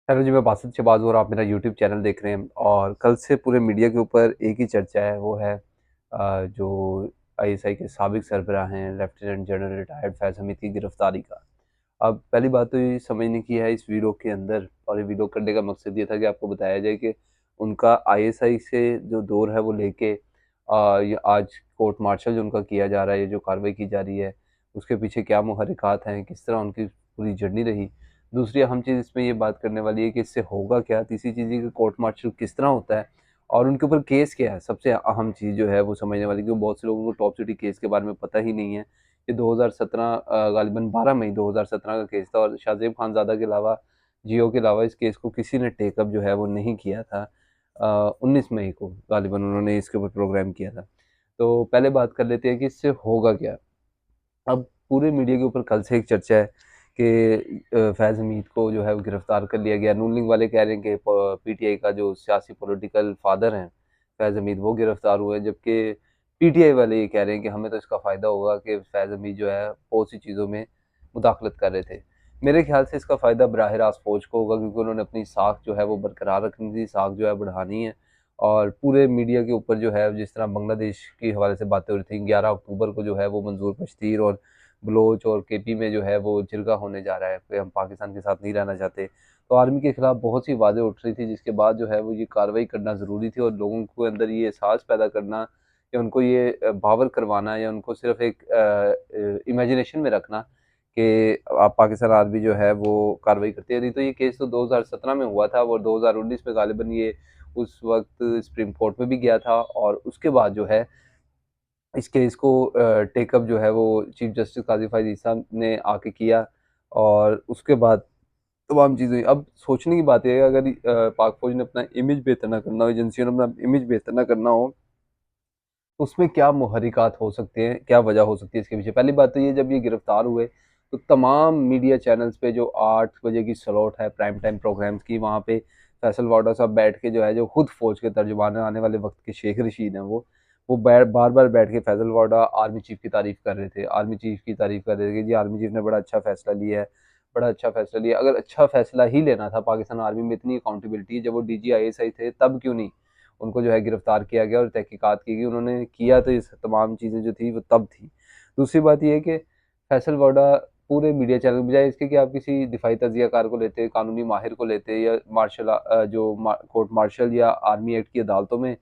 Hello जी, मैं बासित शहबाज और आप मेरा यूट्यूब चैनल देख रहे हैं। और कल से पूरे मीडिया के ऊपर एक ही चर्चा है, वो है जो आईएसआई के साबिक सरबराह हैं लेफ्टिनेंट जनरल रिटायर्ड फैज़ हमीद की गिरफ्तारी का। अब पहली बात तो ये समझने की है इस वीडियो के अंदर, और ये वीडियो करने का मकसद ये था कि आपको बताया जाए कि उनका आईएसआई से जो दौर है वो लेके ये आज कोर्ट मार्शल जो उनका किया जा रहा है, ये जो कार्रवाई की जा रही है, उसके पीछे क्या मुहर्रिकात हैं, किस तरह उनकी पूरी जर्नी रही। दूसरी अहम चीज़ इसमें ये बात करने वाली है कि इससे होगा क्या। तीसरी चीज़ ये कि कोर्ट मार्शल किस तरह होता है और उनके ऊपर केस क्या है। सबसे अहम चीज़ जो है वो समझने वाली, क्योंकि बहुत से लोगों को टॉप सिटी केस के बारे में पता ही नहीं है। ये 2017 गालिबन 12 मई 2017 का केस था, और शाहज़ेब खानज़ादा के अलावा, जियो के अलावा, इस केस को किसी ने टेकअप जो है वो नहीं किया था। 19 मई को गालिबन उन्होंने इसके ऊपर प्रोग्राम किया था। तो पहले बात कर लेते हैं कि इससे होगा क्या। अब पूरे मीडिया के ऊपर कल से एक चर्चा है कि फैज़ हमीद को जो है वो गिरफ्तार कर लिया गया। नून लीग वाले कह रहे हैं कि पीटीआई का जो सियासी पॉलिटिकल फादर हैं फैज़ हमीद, वो गिरफ्तार हुए हैं, जबकि पीटीआई वाले ये कह रहे हैं कि हमें तो इसका फ़ायदा होगा कि फैज़ हमीद जो है बहुत सी चीज़ों में मुदाखलत कर रहे थे। मेरे ख्याल से इसका फ़ायदा बराह रास्त फ़ौज को होगा, क्योंकि उन्होंने अपनी साख जो है वो बरकरार रखनी थी, साख जो है बढ़ानी है। और पूरे मीडिया के ऊपर जो है, जिस तरह बांग्लादेश के हवाले से बातें हो रही थी, 11 अक्टूबर को जो है वो मंजूर बश्तीर और बलोच और केपी में जो है वो जिरगा होने जा रहा है कि हम पाकिस्तान के साथ नहीं रहना चाहते। तो आर्मी के खिलाफ बहुत सी आवाज़ें उठ रही थी, जिसके बाद जो है वो ये कार्रवाई करना ज़रूरी थी, और लोगों के अंदर ये एहसास पैदा करना या उनको ये बावर करवाना, या उनको सिर्फ एक इमेजिनेशन में रखना कि आप पाकिस्तान आर्मी जो है वो कार्रवाई करती है। नहीं तो ये केस तो 2017 में हुआ था, और 2019 में गालिबन ये उस वक्त सुप्रीम कोर्ट में भी गया था, और उसके बाद जो है इस केस को टेकअप जो है वो चीफ जस्टिस काजी फायद ईसा ने आके किया, और उसके बाद तमाम चीज़ें। अब सोचने की बात है, अगर पाक फौज ने अपना इमेज बेहतर ना करना हो, एजेंसियों ने अपना इमेज बेहतर ना करना हो, तो उसमें क्या मुहर्रिकात हो सकते हैं, क्या वजह हो सकती है इसके पीछे। पहली बात तो ये, जब ये गिरफ्तार हुए तो तमाम मीडिया चैनल्स पे जो 8 बजे की स्लॉट है प्राइम टाइम प्रोग्राम्स की, वहाँ पे फैसल वाडा साहब बैठ के जो है, जो खुद फौज के तर्जुमान आने वाले वक्त के शेख रशीद हैं, वो बार बार बैठ के फैसल वाडा आर्मी चीफ की तारीफ कर रहे थे, आर्मी चीफ की तारीफ कर रहे थे कि जी आर्मी चीफ ने बड़ा अच्छा फैसला लिया है, बड़ा अच्छा फैसला लिया। अगर अच्छा फैसला ही लेना था, पाकिस्तान आर्मी में इतनी अकाउंटेबिलिटी, जब वो DGISI थे तब क्यों नहीं उनको जो है गिरफ्तार किया गया और तहकीकात की गई। उन्होंने किया तो इस तमाम चीज़ें जो थी वो तब थी। दूसरी बात ये है कि फैसल वाडा पूरे मीडिया चैनल, बजाय इसके कि आप किसी दिफाई तजियाकार को लेते, कानूनी माहिर को लेते, या कोर्ट मार्शल या आर्मी एक्ट की अदालतों में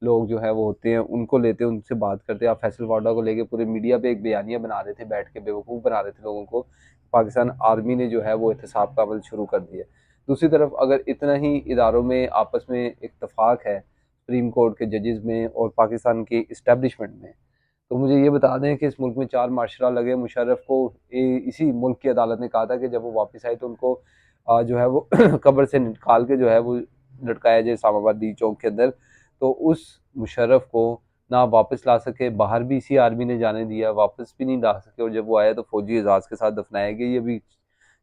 लोग जो है वो होते हैं, उनको लेते, उनसे बात करते। आप फैसल वाडा को लेके पूरे मीडिया पे एक बयानिया बना रहे थे, बैठ के बेवकूफ़ बना रहे थे लोगों को। पाकिस्तान आर्मी ने जो है वो एहतसाब का अमल शुरू कर दिया। दूसरी तरफ अगर इतना ही इदारों में आपस में इत्तफाक है, सुप्रीम कोर्ट के जजेस में और पाकिस्तान के इस्टेब्लिशमेंट में, तो मुझे ये बता दें कि इस मुल्क में 4 मार्शल लॉ लगे। मुशर्रफ को इसी मुल्क की अदालत ने कहा था कि जब वो वापस आए तो उनको जो है वो कब्र से निकाल के जो है वो लटकाया जाए इस्लामाबादी चौक के अंदर। तो उस मुशर्रफ को ना वापस ला सके, बाहर भी इसी आर्मी ने जाने दिया, वापस भी नहीं ला सके, और जब वो आया तो फौजी एजाज के साथ दफनाया गया। ये भी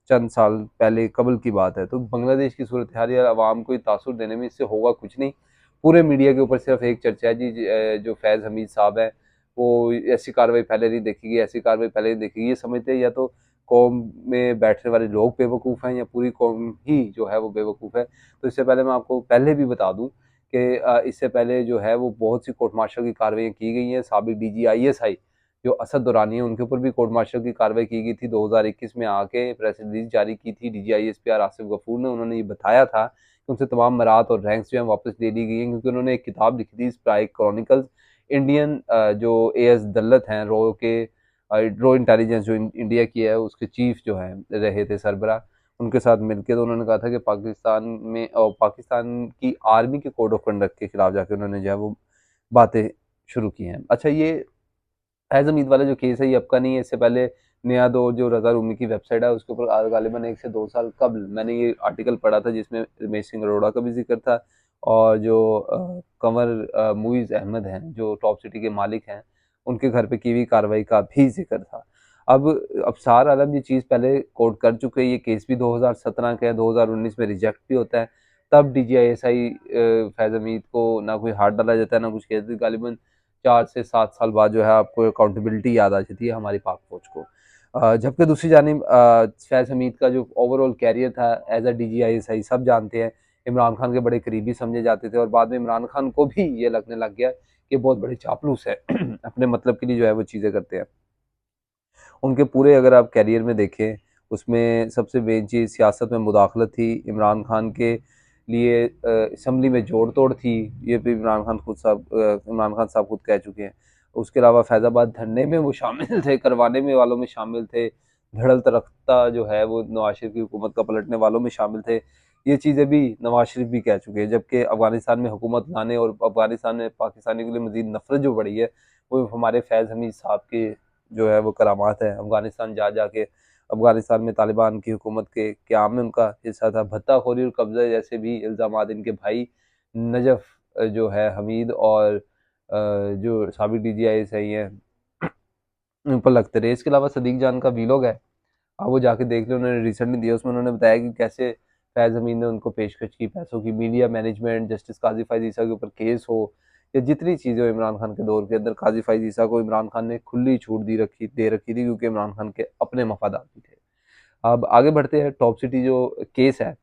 चंद साल पहले कबल की बात है। तो बांग्लादेश की सूरत हाल या आवाम को तासुर देने में इससे होगा कुछ नहीं। पूरे मीडिया के ऊपर सिर्फ एक चर्चा है जी, जो फैज़ हमीद साहब है वो ऐसी कार्रवाई पहले नहीं देखेगी, ऐसी कार्रवाई पहले नहीं देखेगी। ये समझते हैं या तो कौम में बैठने वाले लोग बेवकूफ़ हैं, या पूरी कौम ही जो है वो बेवकूफ़ है। तो इससे पहले मैं आपको पहले भी बता दूं कि इससे पहले जो है वो बहुत सी कोर्ट मार्शल की कार्रवाई की गई हैं। साबिक DGISI जो असद दुरानी है, उनके ऊपर भी कोर्ट मार्शल की कार्रवाई की गई थी। 2021 में आके प्रेस रिलीज जारी की थी DGISPR आसिफ गफूर ने। उन्होंने ये बताया था कि उनसे तमाम मरात और रैंक्स जो हैं वापस ले ली गई हैं, क्योंकि उन्होंने एक किताब लिखी थी, स्पाई क्रॉनिकल्स। इंडियन जो AS दल्लत हैं, रो इंटेलिजेंस जो इंडिया की है, उसके चीफ जो हैं रहे थे सरबरा, उनके साथ मिलकर तो उन्होंने कहा था कि पाकिस्तान में और पाकिस्तान की आर्मी के कोड ऑफ कंडक्ट के खिलाफ जाके उन्होंने जो है वो बातें शुरू की हैं। अच्छा, ये फैज़ हमीद वाला जो केस है ये अब का नहीं है। इससे पहले नया दौर जो रज़ा रूमी की वेबसाइट है, उसके ऊपर गालिबन 1 से 2 साल कबल मैंने ये आर्टिकल पढ़ा था, जिसमें रमेश सिंह अरोड़ा का भी ज़िक्र था, और जो कंवर मुइज़ अहमद हैं, जो टॉप सिटी के मालिक हैं, उनके घर पे की हुई कार्रवाई का भी ज़िक्र था। अब अबसार आलम ये चीज़ पहले कोर्ट कर चुके हैं। ये केस भी 2017 का है, 2019 में रिजेक्ट भी होता है। तब DGISI फैज़ हमीद को ना कोई हाथ डाला जाता है, ना कुछ कहते। गालिबन 4 से 7 साल बाद जो है आपको अकाउंटेबिलिटी याद आ जाती है हमारी पाक फौज को। जबकि दूसरी जानिब फैज़ हमीद का जो ओवरऑल कैरियर था एज अ DGISI, सब जानते हैं, इमरान खान के बड़े करीबी समझे जाते थे और बाद में इमरान खान को भी ये लगने लग गया कि बहुत बड़े चापलूस है अपने मतलब के लिए जो है वो चीज़ें करते हैं। उनके पूरे अगर आप कैरियर में देखें, उसमें सबसे मेन चीज़ सियासत में मुदाखलत थी। इमरान खान के लिए असम्बली में जोड़ तोड़ थी, ये भी इमरान खान साहब खुद कह चुके हैं। उसके अलावा फैज़ाबाद धरने में वो शामिल थे, करवाने में वालों में शामिल थे। धड़ल तख्ता जो है वो नवाज शरीफ की हुकूमत का पलटने वालों में शामिल थे। ये चीज़ें भी नवाज शरीफ भी कह चुके हैं। जबकि अफगानिस्तान में हुकूमत लाने और अफगानिस्तान में पाकिस्तानियों के लिए मजीद नफरत जो बढ़ी है, वो हमारे फैज़ हमीद साहब के जो है वो करामात है। अफगानिस्तान जा जाके अफगानिस्तान में तालिबान की हुकूमत के क़याम में उनका हिस्सा था। भत्ताखोरी और कब्ज़ा जैसे भी इल्ज़ामात इनके भाई नजफ़ जो है हमीद और जो साबिक़ DGI हैं उन पर लगते रहे। इसके अलावा सदीक जान का वीलॉग है, आप वो जाके देख लें, उन्होंने रिसेंटली दिया। उसमें उन्होंने बताया कि कैसे फैज़ हमीद ने उनको पेशकश की पैसों की, मीडिया मैनेजमेंट, जस्टिस काजी फ़ाइज़ ईसा के ऊपर केस हो, या जितनी चीज़ें हो इमरान खान के दौर के अंदर, काजी फ़ाइज़ ईसा को इमरान खान ने खुली छूट दे रखी थी, क्योंकि इमरान खान के अपने मफादात भी थे। अब आगे बढ़ते हैं, टॉप सिटी जो केस है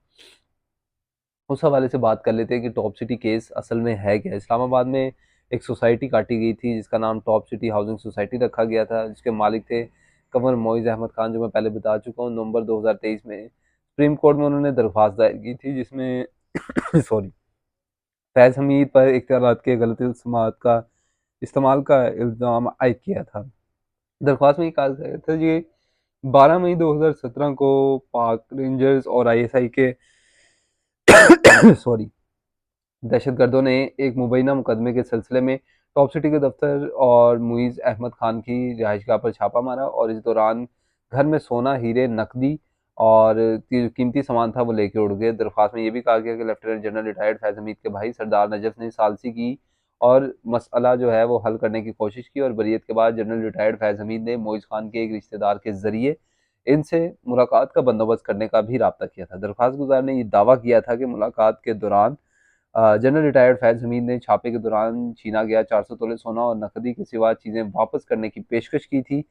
उस हवाले से बात कर लेते हैं कि टॉप सिटी केस असल में है क्या। इस्लामाबाद में एक सोसाइटी काटी गई थी जिसका नाम टॉप सिटी हाउसिंग सोसाइटी रखा गया था, जिसके मालिक थे कंवर मोइज़ अहमद खान, जो मैं पहले बता चुका हूँ। नवंबर 2023 में सुप्रीम कोर्ट में उन्होंने दरख्वास्त दायर की थी, जिसमें सॉरी, फैज़ हमीद पर इख्तियारात के गलत इस्तेमाल का इल्ज़ाम आयद किया था। दरख्वास्त में ये कहा गया था कि 12 मई 2017 को पाक रेंजर्स और ISI के सॉरी, दहशतगर्दों ने एक मुबैना मुकदमे के सिलसिले में टॉप सिटी के दफ्तर और मुइज़ अहमद खान की रिहाइशगाह पर छापा मारा, और इस दौरान घर में सोना, हीरे, नकदी और जो कीमती सामान था वो लेके उड़ गए। दरख्वास्त में ये भी कहा गया कि लेफ्टिनेंट जनरल रिटायर्ड फैज़ हमीद के भाई सरदार नजफ़ ने सालसी की और मसला जो है वो हल करने की कोशिश की, और बरीयत के बाद जनरल रिटायर्ड फैज़ हमीद ने मोइज़ खान के एक रिश्तेदार के ज़रिए इनसे मुलाकात का बंदोबस्त करने का भी राब्ता किया था। दरख्वास्त गुजार ने यह दावा किया था कि मुलाकात के दौरान जनरल रिटायर्ड फैज़ हमीद ने छापे के दौरान छीना गया 400 तोले सोना और नकदी के सिवा चीज़ें वापस करने की पेशकश की थी,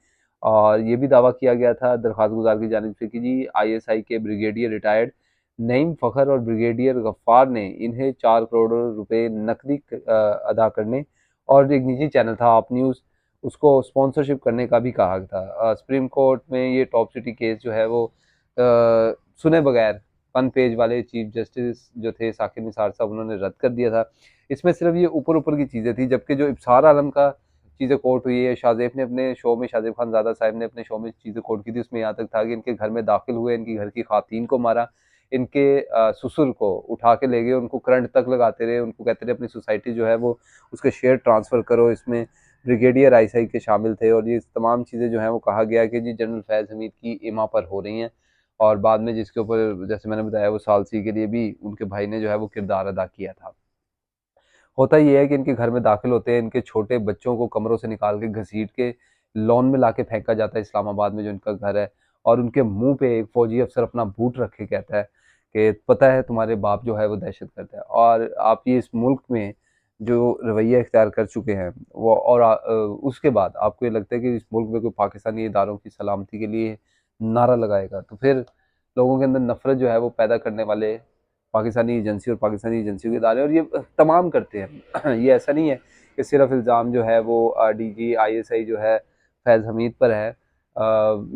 और ये भी दावा किया गया था दरख्वास्त गुजार की जानिब से कि जी ISI के ब्रिगेडियर रिटायर्ड नईम फ़खर और ब्रिगेडियर गफ्फार ने इन्हें 4 करोड़ रुपए नकदी अदा करने और एक निजी चैनल था आप न्यूज़, उसको स्पॉन्सरशिप करने का भी कहा था। सुप्रीम कोर्ट में ये टॉप सिटी केस जो है वो सुने बगैर 1 पेज वाले चीफ जस्टिस जो थे साकिब निसार साहब, उन्होंने रद्द कर दिया था। इसमें सिर्फ ये ऊपर-ऊपर की चीज़ें थी, जबकि जो इब्सार आलम का चीज़ें कोर्ट हुई है, शाहज़ेब ने अपने शो में, शाहज़ेब खानज़ादा साहब ने अपने शो में चीज़ें कोर्ट की थी, उसमें यहाँ तक था कि इनके घर में दाखिल हुए, इनकी घर की खातून को मारा, इनके ससुर को उठा के ले गए, उनको करंट तक लगाते रहे, उनको कहते रहे अपनी सोसाइटी जो है वो उसके शेयर ट्रांसफ़र करो, इसमें ब्रिगेडियर ISI के शामिल थे, और ये तमाम चीज़ें जो हैं वो कहा गया कि जी जनरल फैज़ हमीद की इमा पर हो रही हैं। और बाद में जिसके ऊपर जैसे मैंने बताया वो सालसी के लिए भी उनके भाई ने जो है वो किरदार अदा किया था। होता ये है कि इनके घर में दाखिल होते हैं, इनके छोटे बच्चों को कमरों से निकाल के घसीट के लॉन में लाके फेंका जाता है इस्लामाबाद में जो इनका घर है, और उनके मुँह पे एक फ़ौजी अफ़सर अपना बूट रख के कहता है कि पता है तुम्हारे बाप जो है वो दहशतगर्द है, और आप ये इस मुल्क में जो रवैया इख्तियार कर चुके हैं वो, और उसके बाद आपको ये लगता है कि इस मुल्क में कोई पाकिस्तानी इदारों की सलामती के लिए नारा लगाएगा, तो फिर लोगों के अंदर नफ़रत जो है वो पैदा करने वाले पाकिस्तानी एजेंसी और पाकिस्तानी एजेंसियों के इदारे, और ये तमाम करते हैं। ये ऐसा नहीं है कि सिर्फ इल्ज़ाम जो है वो DG ISI जो है फैज़ हमीद पर है।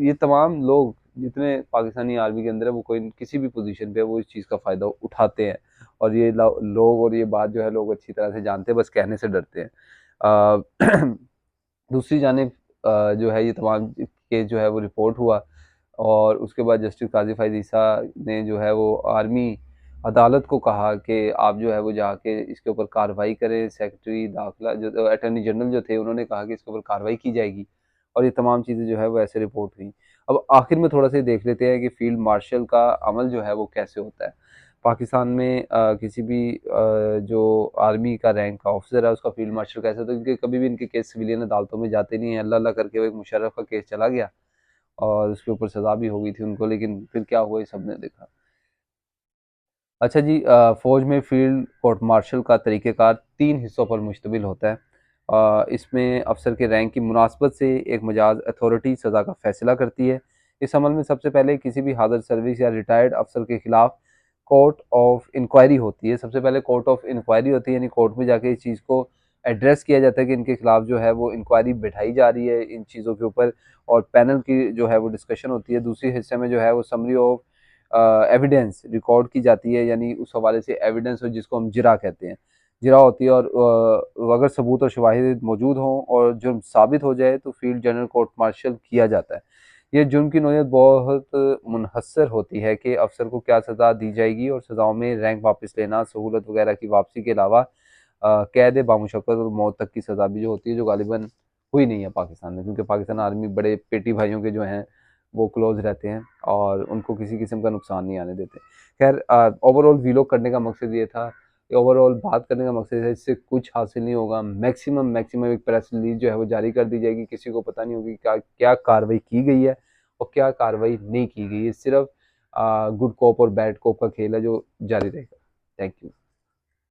ये तमाम लोग जितने पाकिस्तानी आर्मी के अंदर है वो कोई किसी भी पोजीशन पे है वो इस चीज़ का फ़ायदा उठाते हैं, और ये लोग, और ये बात जो है लोग अच्छी तरह से जानते हैं, बस कहने से डरते हैं। अ, दूसरी जानिब जो है ये तमाम केस जो है वो रिपोर्ट हुआ, और उसके बाद जस्टिस काजी फ़ाइज़ ईसा ने जो है वो आर्मी अदालत को कहा कि आप जो है वो जाके इसके ऊपर कार्रवाई करें। सेक्रेटरी दाखिला जो अटॉर्नी जनरल जो थे उन्होंने कहा कि इसके ऊपर कार्रवाई की जाएगी, और ये तमाम चीज़ें जो है वो ऐसे रिपोर्ट हुई। अब आखिर में थोड़ा सा देख लेते हैं कि फील्ड मार्शल का अमल जो है वो कैसे होता है। पाकिस्तान में किसी भी जो आर्मी का रैंक का ऑफिसर है उसका फील्ड मार्शल कैसे होता है, क्योंकि कभी भी इनके केस सिविलियन अदालतों में जाते नहीं हैं। अल्लाह अल्लाह करके वो एक मुशर्रफ का केस चला गया और उसके ऊपर सज़ा भी हो गई थी उनको, लेकिन फिर क्या हुआ ये सबने देखा। अच्छा जी, फ़ौज में फ़ील्ड कोर्ट मार्शल का तरीक़ेकार 3 हिस्सों पर मुश्तमिल होता है। इसमें अफसर के रैंक की मुनासबत से एक मजाज अथॉरिटी सज़ा का फैसला करती है। इस अमल में सबसे पहले किसी भी हाज़र सर्विस या रिटायर्ड अफसर के खिलाफ कोर्ट ऑफ इंक्वायरी होती है। सबसे पहले कोर्ट ऑफ इंक्वायरी होती है, यानी कोर्ट में जाके इस चीज़ को एड्रेस किया जाता है कि इनके खिलाफ जो है वो इंक्वायरी बिठाई जा रही है इन चीज़ों के ऊपर, और पैनल की जो है वो डिस्कशन होती है। दूसरी हिस्से में जो है वो समरी ऑफ एविडेंस रिकॉर्ड की जाती है, यानी उस हवाले से एविडेंस हो जिसको हम जिरा कहते हैं, जिरा होती है। और अगर सबूत और शवाहिद मौजूद हों और जुर्म साबित हो जाए तो फील्ड जनरल कोर्ट मार्शल किया जाता है। ये जुर्म की नौयत बहुत मुनहसर होती है कि अफसर को क्या सज़ा दी जाएगी, और सज़ाओं में रैंक वापस लेना, सहूलत वगैरह की वापसी के अलावा कैद बामुशक्कत और मौत तक की सज़ा भी जो होती है, जो गालिबन हुई नहीं है पाकिस्तान में, क्योंकि पाकिस्तान आर्मी बड़े पेटी भाइयों के जो हैं वो क्लोज रहते हैं और उनको किसी किस्म का नुकसान नहीं आने देते। खैर, ओवरऑल वीलॉग करने का मकसद ये था, ओवरऑल बात करने का मकसद है, इससे कुछ हासिल नहीं होगा। मैक्सिमम मैक्सिमम एक प्रेस रिलीज जो है वो जारी कर दी जाएगी, किसी को पता नहीं होगी क्या क्या कार्रवाई की गई है और क्या कार्रवाई नहीं की गई है। सिर्फ गुड कॉप और बैड कॉप का खेल है जो जारी रहेगा। Thank you.